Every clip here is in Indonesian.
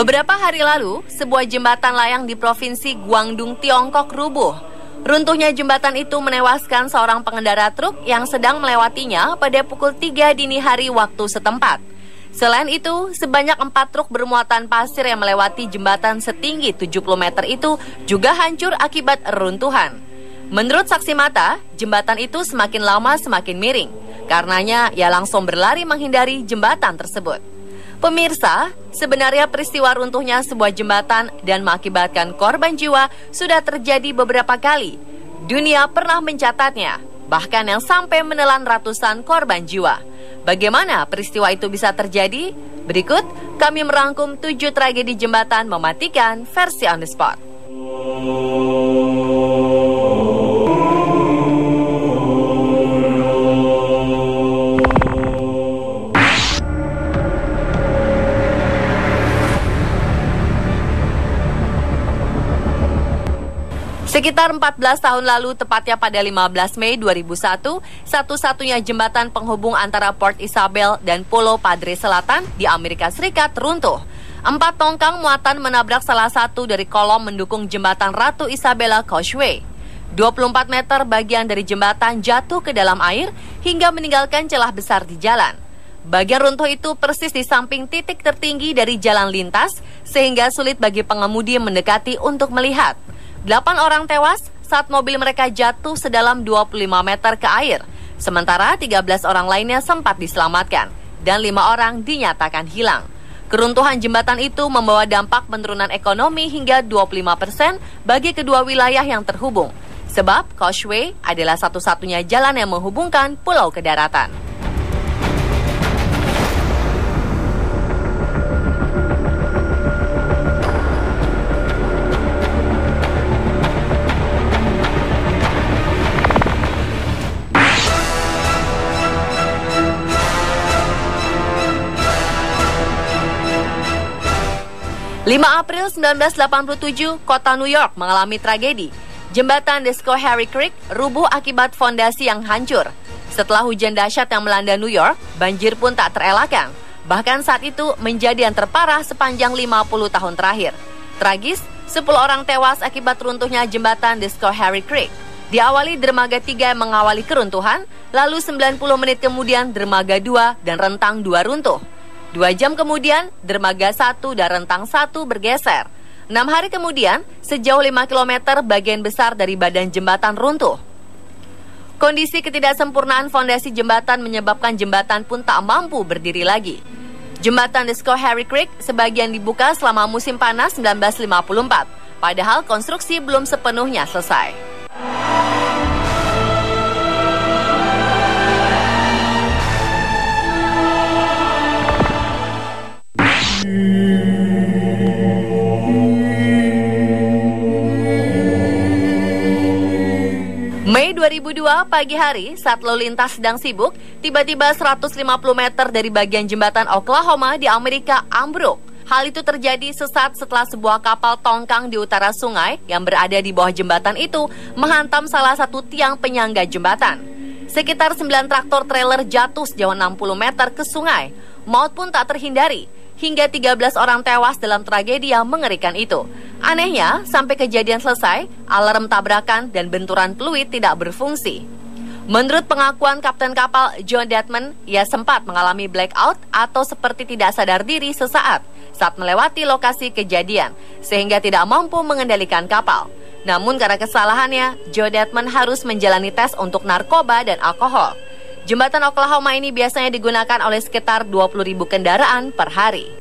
Beberapa hari lalu, sebuah jembatan layang di Provinsi Guangdong, Tiongkok rubuh. Runtuhnya jembatan itu menewaskan seorang pengendara truk yang sedang melewatinya pada pukul 3 dini hari waktu setempat. Selain itu, sebanyak 4 truk bermuatan pasir yang melewati jembatan setinggi 70 meter itu juga hancur akibat reruntuhan. Menurut saksi mata, jembatan itu semakin lama semakin miring. Karenanya, ia langsung berlari menghindari jembatan tersebut. Pemirsa, sebenarnya peristiwa runtuhnya sebuah jembatan dan mengakibatkan korban jiwa sudah terjadi beberapa kali. Dunia pernah mencatatnya, bahkan yang sampai menelan ratusan korban jiwa. Bagaimana peristiwa itu bisa terjadi? Berikut kami merangkum 7 tragedi jembatan mematikan versi on the spot. Sekitar 14 tahun lalu, tepatnya pada 15 Mei 2001, satu-satunya jembatan penghubung antara Port Isabel dan Pulau Padre Selatan di Amerika Serikat runtuh. 4 tongkang muatan menabrak salah satu dari kolom mendukung jembatan Ratu Isabella Causeway. 24 meter bagian dari jembatan jatuh ke dalam air hingga meninggalkan celah besar di jalan. Bagian runtuh itu persis di samping titik tertinggi dari jalan lintas, sehingga sulit bagi pengemudi mendekati untuk melihat. 8 orang tewas saat mobil mereka jatuh sedalam 25 meter ke air, sementara 13 orang lainnya sempat diselamatkan, dan 5 orang dinyatakan hilang. Keruntuhan jembatan itu membawa dampak penurunan ekonomi hingga 25% bagi kedua wilayah yang terhubung, sebab Causeway adalah satu-satunya jalan yang menghubungkan pulau ke daratan. April 1987, kota New York mengalami tragedi. Jembatan The Schoharie Creek rubuh akibat fondasi yang hancur. Setelah hujan dahsyat yang melanda New York, banjir pun tak terelakkan. Bahkan saat itu menjadi yang terparah sepanjang 50 tahun terakhir. Tragis, 10 orang tewas akibat runtuhnya jembatan The Schoharie Creek. Diawali dermaga 3 yang mengawali keruntuhan, lalu 90 menit kemudian dermaga 2 dan rentang 2 runtuh. 2 jam kemudian, dermaga 1 dan rentang 1 bergeser. 6 hari kemudian, sejauh 5 km bagian besar dari badan jembatan runtuh. Kondisi ketidaksempurnaan fondasi jembatan menyebabkan jembatan pun tak mampu berdiri lagi. Jembatan The Schoharie Creek sebagian dibuka selama musim panas 1954, padahal konstruksi belum sepenuhnya selesai. Mei 2002 pagi hari, saat lalu lintas sedang sibuk, tiba-tiba 150 meter dari bagian jembatan Oklahoma di Amerika ambruk. Hal itu terjadi sesaat setelah sebuah kapal tongkang di utara sungai yang berada di bawah jembatan itu menghantam salah satu tiang penyangga jembatan. Sekitar 9 traktor trailer jatuh sejauh 60 meter ke sungai. Maut pun tak terhindari, hingga 13 orang tewas dalam tragedi yang mengerikan itu. Anehnya, sampai kejadian selesai, alarm tabrakan dan benturan fluid tidak berfungsi. Menurut pengakuan kapten kapal John Detman, ia sempat mengalami blackout atau seperti tidak sadar diri sesaat saat melewati lokasi kejadian, sehingga tidak mampu mengendalikan kapal. Namun karena kesalahannya, John Detman harus menjalani tes untuk narkoba dan alkohol. Jembatan Oklahoma ini biasanya digunakan oleh sekitar 20.000 kendaraan per hari.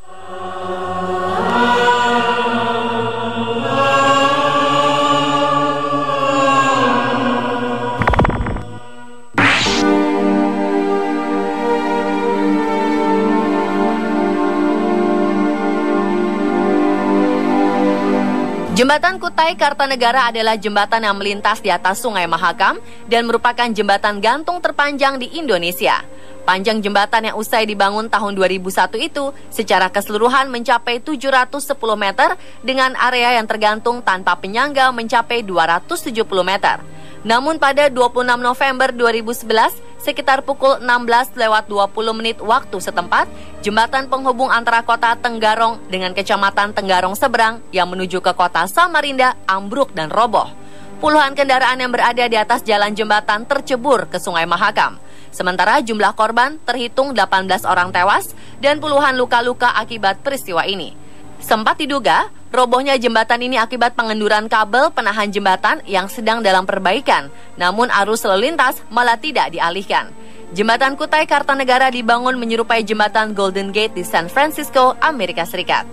Jembatan Kutai Kartanegara adalah jembatan yang melintas di atas Sungai Mahakam dan merupakan jembatan gantung terpanjang di Indonesia. Panjang jembatan yang usai dibangun tahun 2001 itu secara keseluruhan mencapai 710 meter dengan area yang tergantung tanpa penyangga mencapai 270 meter. Namun pada 26 November 2011, sekitar pukul 16:20 waktu setempat, jembatan penghubung antara kota Tenggarong dengan kecamatan Tenggarong seberang yang menuju ke kota Samarinda ambruk dan roboh. Puluhan kendaraan yang berada di atas jalan jembatan tercebur ke Sungai Mahakam. Sementara jumlah korban terhitung 18 orang tewas dan puluhan luka-luka akibat peristiwa ini. Sempat diduga, robohnya jembatan ini akibat pengenduran kabel penahan jembatan yang sedang dalam perbaikan, namun arus lalu lintas malah tidak dialihkan. Jembatan Kutai Kartanegara dibangun menyerupai jembatan Golden Gate di San Francisco, Amerika Serikat.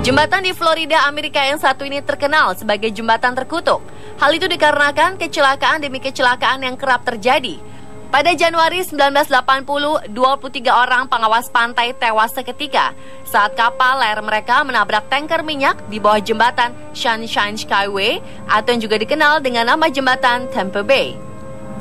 Jembatan di Florida, Amerika yang satu ini terkenal sebagai jembatan terkutuk. Hal itu dikarenakan kecelakaan demi kecelakaan yang kerap terjadi. Pada Januari 1980, 23 orang pengawas pantai tewas seketika saat kapal layar mereka menabrak tanker minyak di bawah jembatan Sunshine Skyway atau yang juga dikenal dengan nama jembatan Tampa Bay.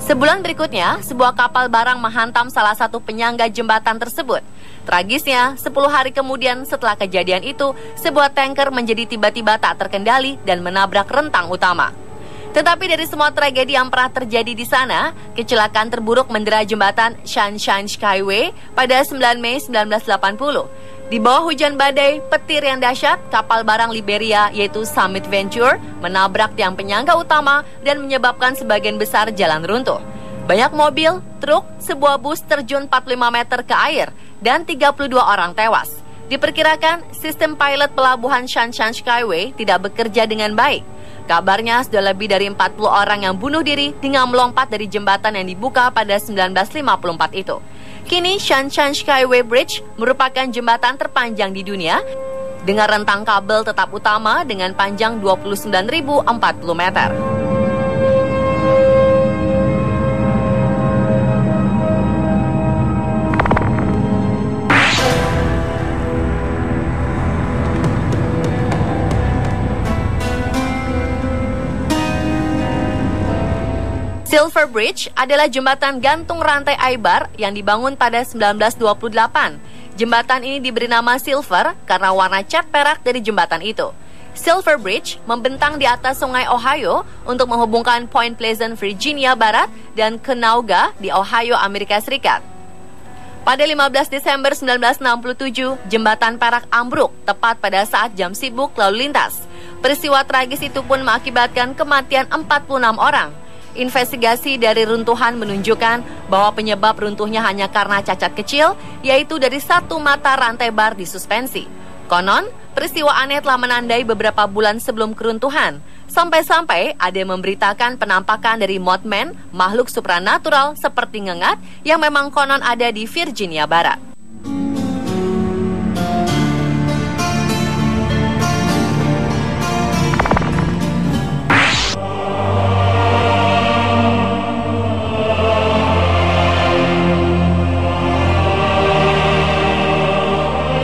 Sebulan berikutnya, sebuah kapal barang menghantam salah satu penyangga jembatan tersebut. Tragisnya, 10 hari kemudian setelah kejadian itu, sebuah tanker menjadi tiba-tiba tak terkendali dan menabrak rentang utama. Tetapi dari semua tragedi yang pernah terjadi di sana, kecelakaan terburuk mendera jembatan Sunshine Skyway pada 9 Mei 1980. Di bawah hujan badai, petir yang dahsyat, kapal barang Liberia yaitu Summit Venture menabrak tiang penyangga utama dan menyebabkan sebagian besar jalan runtuh. Banyak mobil, truk, sebuah bus terjun 45 meter ke air dan 32 orang tewas. Diperkirakan sistem pilot pelabuhan Sunshine Skyway tidak bekerja dengan baik. Kabarnya sudah lebih dari 40 orang yang bunuh diri dengan melompat dari jembatan yang dibuka pada 1954 itu. Kini Sunshine Skyway Bridge merupakan jembatan terpanjang di dunia dengan rentang kabel tetap utama dengan panjang 29.040 meter. Silver Bridge adalah jembatan gantung rantai Aibar yang dibangun pada 1928. Jembatan ini diberi nama Silver karena warna cat perak dari jembatan itu. Silver Bridge membentang di atas sungai Ohio untuk menghubungkan Point Pleasant, Virginia Barat dan Chenango di Ohio, Amerika Serikat. Pada 15 Desember 1967, jembatan perak ambruk tepat pada saat jam sibuk lalu lintas. Peristiwa tragis itu pun mengakibatkan kematian 46 orang. Investigasi dari runtuhan menunjukkan bahwa penyebab runtuhnya hanya karena cacat kecil, yaitu dari satu mata rantai bar disuspensi. Konon, peristiwa aneh telah menandai beberapa bulan sebelum keruntuhan. Sampai-sampai ada yang memberitakan penampakan dari Mothman, makhluk supranatural seperti ngengat yang memang konon ada di Virginia Barat.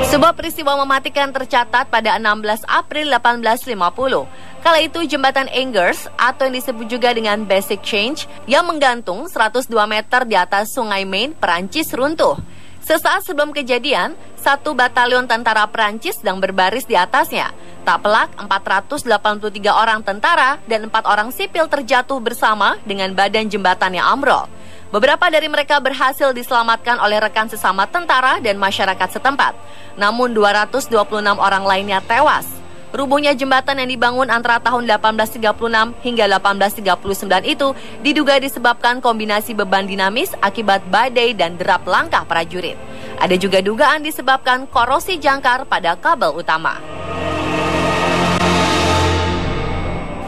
Sebuah peristiwa mematikan tercatat pada 16 April 1850. Kala itu jembatan Angers atau yang disebut juga dengan Basic Change yang menggantung 102 meter di atas sungai Main, Perancis runtuh. Sesaat sebelum kejadian, satu batalion tentara Perancis sedang berbaris di atasnya. Tak pelak, 483 orang tentara dan 4 orang sipil terjatuh bersama dengan badan jembatan yang ambrol. Beberapa dari mereka berhasil diselamatkan oleh rekan sesama tentara dan masyarakat setempat. Namun 226 orang lainnya tewas. Rubuhnya jembatan yang dibangun antara tahun 1836 hingga 1839 itu diduga disebabkan kombinasi beban dinamis akibat badai dan derap langkah prajurit. Ada juga dugaan disebabkan korosi jangkar pada kabel utama.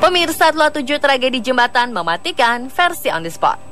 Pemirsa, telah 7 tragedi jembatan mematikan versi On The Spot.